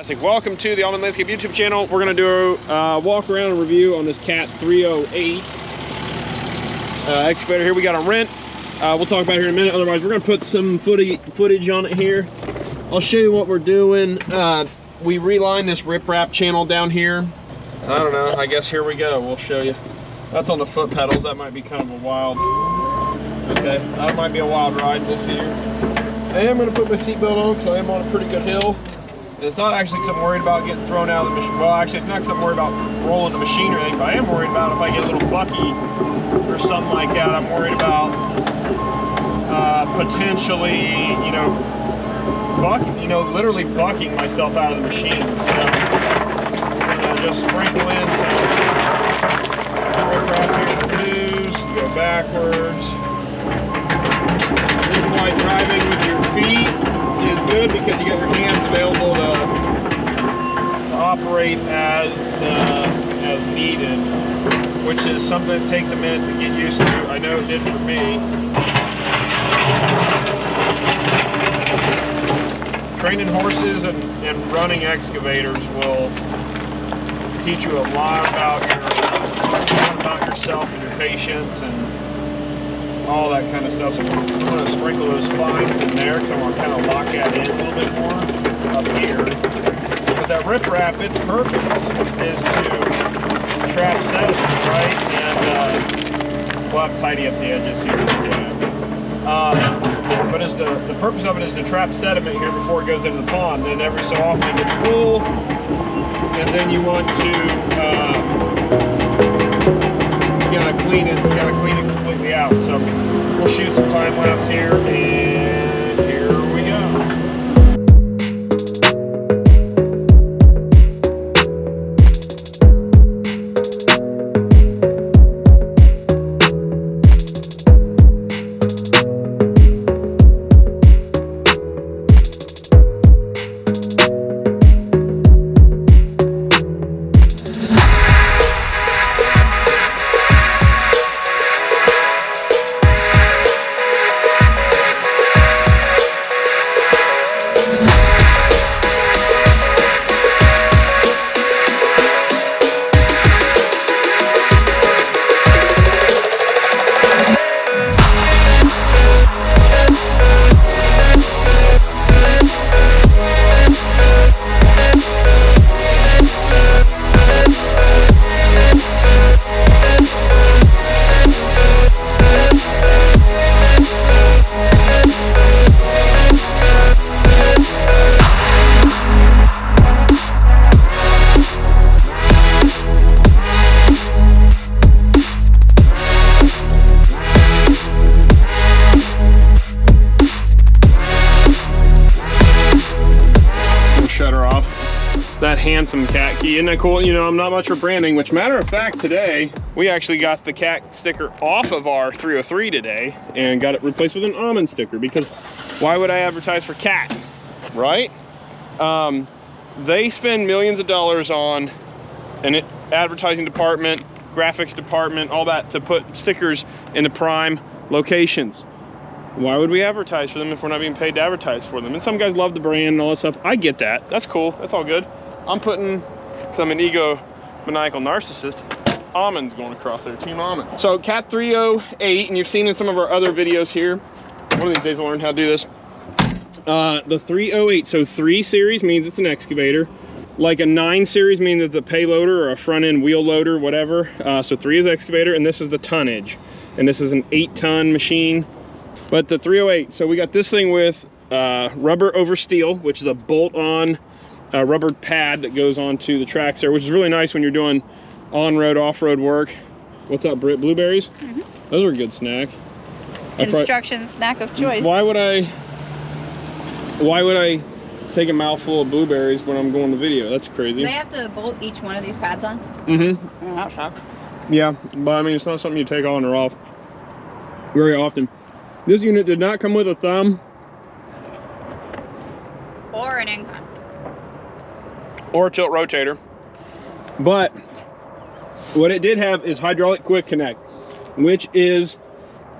Fantastic. Welcome to the Auman Landscape YouTube channel. We're going to do a walk around and review on this Cat 308 excavator here. We got a rent. We'll talk about it here in a minute. Otherwise, we're going to put some footage on it here. I'll show you what we're doing. We relined this riprap channel down here. I don't know. I guess here we go. We'll show you. That's on the foot pedals. That might be kind of a wild. Okay, that might be a wild ride. We'll see here. I am going to put my seatbelt on because I am on a pretty good hill. And it's not actually because I'm worried about getting thrown out of the machine. Well, actually, it's not because I'm worried about rolling the machine or anything, but I am worried about if I get a little bucky or something like that. I'm worried about potentially, literally bucking myself out of the machine. So I'm going to just sprinkle in some riprap here to lose, go backwards. This is why driving with your feet is good, because you got your hands available to operate as needed, which is something that takes a minute to get used to. I know it did for me. Training horses and running excavators will teach you a lot about yourself and your patience and all that kind of stuff. So I'm going to sprinkle those fines in there because I want to kind of lock that in a little bit more up here. But that riprap, its purpose is to trap sediment, right? And we'll have to tidy up the edges here. But the purpose of it is to trap sediment here before it goes into the pond. And every so often it gets full, and then you want to clean it. You gotta clean it completely out. So we'll shoot some time lapse here, and here we go. That handsome cat key, isn't that cool? I'm not much for branding, which matter of fact, today we actually got the cat sticker off of our 303 today and got it replaced with an Auman sticker, because why would I advertise for cat, right? They spend millions of dollars on an advertising department, graphics department, all that, to put stickers in the prime locations. Why would we advertise for them if we're not being paid to advertise for them? And some guys love the brand and all that stuff. I get that. That's cool. That's all good. I'm putting, because I'm an egomaniacal narcissist, Auman's going across there, Team Auman. So Cat 308, and you've seen in some of our other videos here. One of these days I'll learn how to do this. The 308, so 3 series means it's an excavator. Like a 9 series means it's a payloader or a front end wheel loader, whatever. So 3 is excavator, and this is the tonnage. And this is an 8-ton machine. But the 308, so we got this thing with rubber over steel, which is a bolt-on rubber pad that goes onto the tracks there, which is really nice when you're doing on-road, off-road work. What's up, Britt? Blueberries? Mm-hmm. Those are a good snack. Instruction snack of choice. Why would I take a mouthful of blueberries when I'm going to video? That's crazy. They have to bolt each one of these pads on? Mm-hmm. I'm not shocked. Yeah, but I mean, it's not something you take on or off very often. This unit did not come with a thumb. Or an incline. Or a tilt rotator. But what it did have is hydraulic quick connect, which is,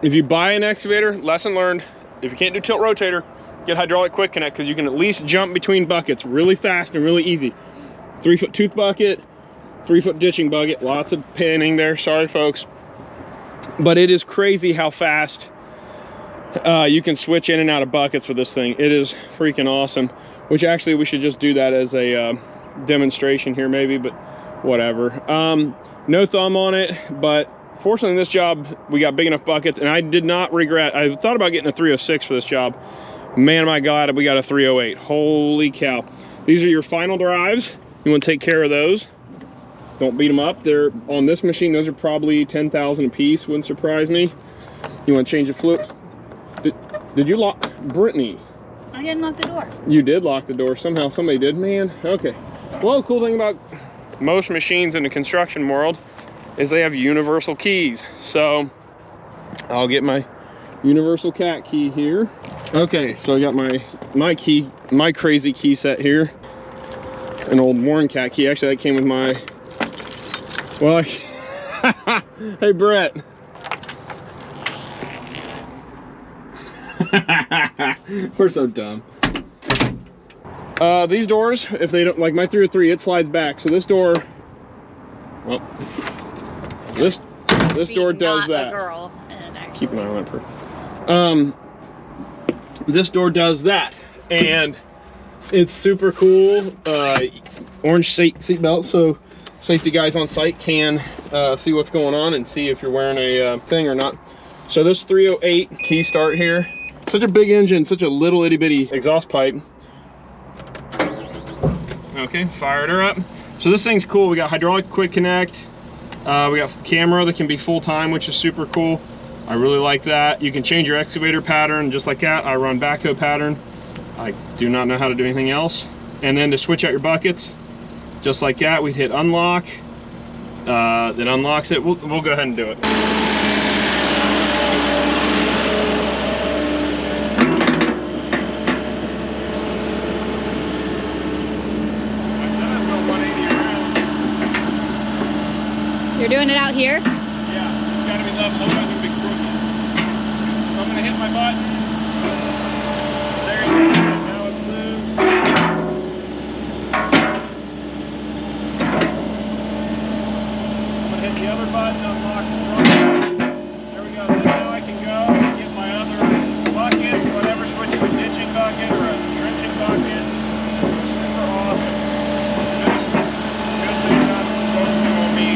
if you buy an excavator, lesson learned, if you can't do tilt rotator, get hydraulic quick connect because you can at least jump between buckets really fast and really easy. 3-foot tooth bucket, 3-foot ditching bucket, lots of panning there, sorry folks. But it is crazy how fast you can switch in and out of buckets with this thing. It is freaking awesome, which actually we should just do that as a demonstration here maybe, but whatever. No thumb on it, but fortunately in this job we got big enough buckets, and I did not regret. I thought about getting a 306 for this job. Man, my God, we got a 308. Holy cow. These are your final drives. You want to take care of those. Don't beat them up. They're on this machine, those are probably 10,000 a piece. Wouldn't surprise me. You want to change the fluid? Did you lock Brittany? I didn't lock the door. You did lock the door. Somehow somebody did, man. Okay. Well, cool thing about most machines in the construction world is they have universal keys. So I'll get my universal cat key here. Okay, so I got my key, my crazy key set here. An old Warren cat key. Actually, that came with my, well, hey Brett. We're so dumb. These doors, if they don't, like my 303, it slides back. So this door, well, this door does that. A girl, and actually... Keep an eye on her. This door does that, and it's super cool. Orange seat belt, so safety guys on site can see what's going on and see if you're wearing a thing or not. So this 308 key start here, such a big engine, such a little itty bitty exhaust pipe. Okay, fired her up. So this thing's cool. We got hydraulic quick connect. We got camera that can be full time, which is super cool. I really like that. You can change your excavator pattern just like that. I run backhoe pattern. I do not know how to do anything else. And then to switch out your buckets, just like that, we'd hit unlock. That unlocks it. We'll go ahead and do it. You're doing it out here? Yeah, it's got to be level, otherwise it'll be crooked. So I'm going to hit my button. There you go. Now it's loose. I'm going to hit the other button, unlock the front. There we go. So now I can go and get my other bucket, whatever, switch to a ditching bucket or a trenching bucket. Super awesome. Good thing not focusing on me.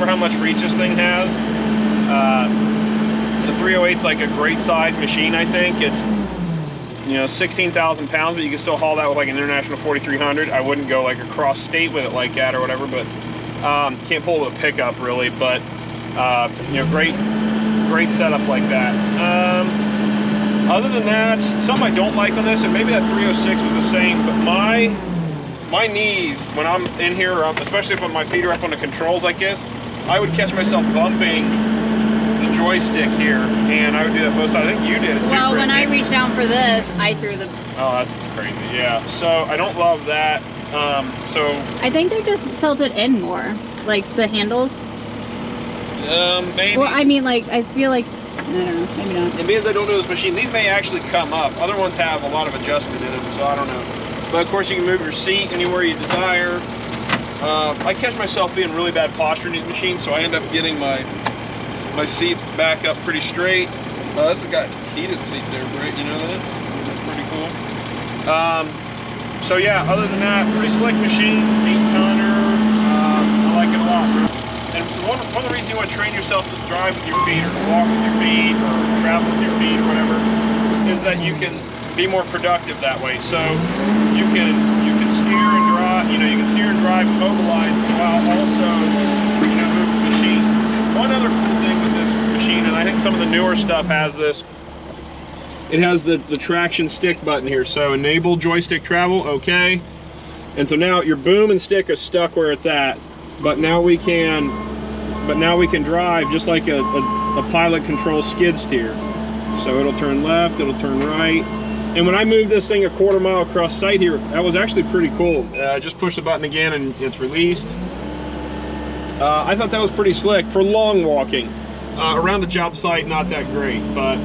How much reach this thing has. The 308's like a great size machine. I think it's, you know, 16,000 pounds, but you can still haul that with like an International 4300. I wouldn't go like across state with it like that or whatever, but can't pull with a pickup really, but you know, great setup like that. Other than that, something I don't like on this, and maybe that 306 was the same, but my knees when I'm in here, especially if my feet are up on the controls like this, I would catch myself bumping the joystick here, and I would do that both sides. I think you did it too. Well, when I reached down for this, I threw the... Oh, that's crazy, yeah. So I don't love that. So I think they're just tilted in more, like the handles. Maybe. Well, I mean, like, I feel like, I don't know, maybe not. And because I don't know this machine, these may actually come up. Other ones have a lot of adjustment in them, so I don't know. But of course, you can move your seat anywhere you desire. I catch myself being really bad posture in these machines, so I end up getting my seat back up pretty straight. This has got heated seat there, Britt, you know that? That's pretty cool. So yeah, other than that, pretty slick machine, 8-tonner. I like it a lot. And one of the reasons you want to train yourself to drive with your feet or walk with your feet or travel with your feet or whatever is that you can be more productive that way. So you can steer and drive, you know, you can steer and drive mobilized while also, you know, move the machine. One other cool thing with this machine, and I think some of the newer stuff has this, it has the traction stick button here. So enable joystick travel, okay. And so now your boom and stick are stuck where it's at, but now we can drive just like a pilot control skid steer. So it'll turn left, it'll turn right. And when I moved this thing a quarter mile across site here, that was actually pretty cool. Just push the button again and it's released. I thought that was pretty slick for long walking. Around the job site, not that great, but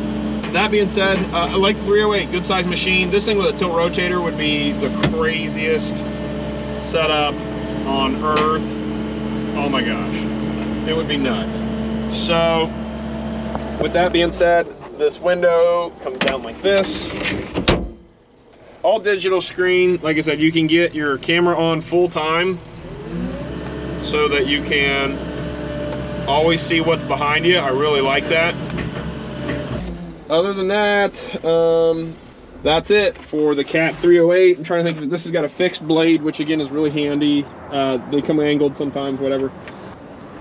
that being said, I like the 308, good size machine. This thing with a tilt rotator would be the craziest setup on earth. Oh my gosh, it would be nuts. So with that being said, this window comes down like this. All digital screen. Like I said, you can get your camera on full time so that you can always see what's behind you. I really like that. Other than that, that's it for the Cat 308. I'm trying to think if this has got a fixed blade, which again is really handy. They come angled sometimes, whatever.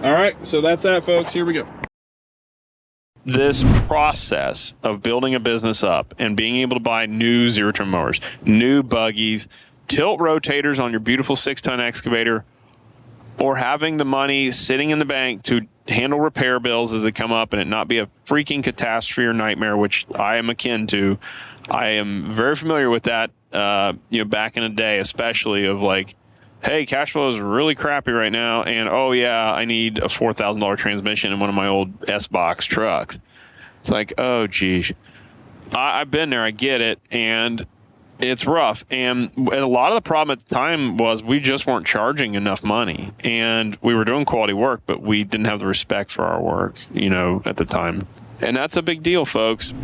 All right, so that's that, folks. Here we go. This process of building a business up and being able to buy new zero-turn mowers, new buggies, tilt rotators on your beautiful 6-ton excavator, or having the money sitting in the bank to handle repair bills as they come up and it not be a freaking catastrophe or nightmare, which I am akin to. I am very familiar with that, back in the day, especially of like, hey, cash flow is really crappy right now, and oh yeah, I need a $4,000 transmission in one of my old S-Box trucks. It's like, oh geez. I've been there, I get it, and it's rough. And a lot of the problem at the time was we just weren't charging enough money, and we were doing quality work, but we didn't have the respect for our work, at the time. And that's a big deal, folks.